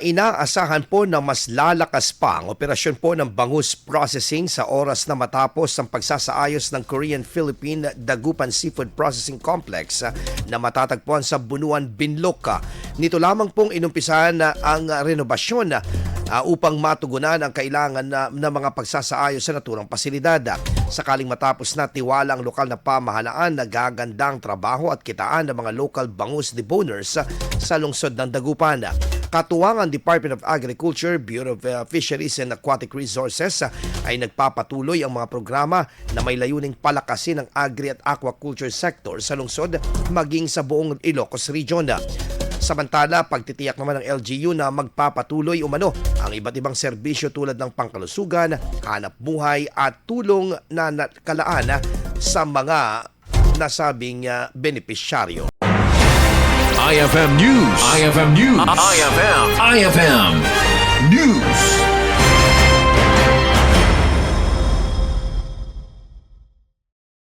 Inaasahan po na mas lalakas pa ang operasyon po ng bangus processing sa oras na matapos ang pagsasaayos ng Korean-Philippine Dagupan Seafood Processing Complex na matatagpuan sa Bunuan, Binloc. Nito lamang pong inumpisahan ang renobasyon upang matugunan ang kailangan ng mga pagsasaayos sa naturang pasilidad. Sakaling matapos na, tiwala ang lokal na pamahalaan na gagandang trabaho at kitaan ng mga local bangus deboners sa lungsod ng Dagupan. Katuwang ang Department of Agriculture, Bureau of Fisheries and Aquatic Resources ay nagpapatuloy ang mga programa na may layuning palakasin ang agri at aquaculture sector sa lungsod maging sa buong Ilocos Region. Samantala, pagtitiyak naman ng LGU na magpapatuloy umano ang iba't ibang serbisyo tulad ng pangkalusugan, hanap buhay at tulong na nakalaan sa mga nasabing benepisyaryo. IFM News. IFM News. IFM.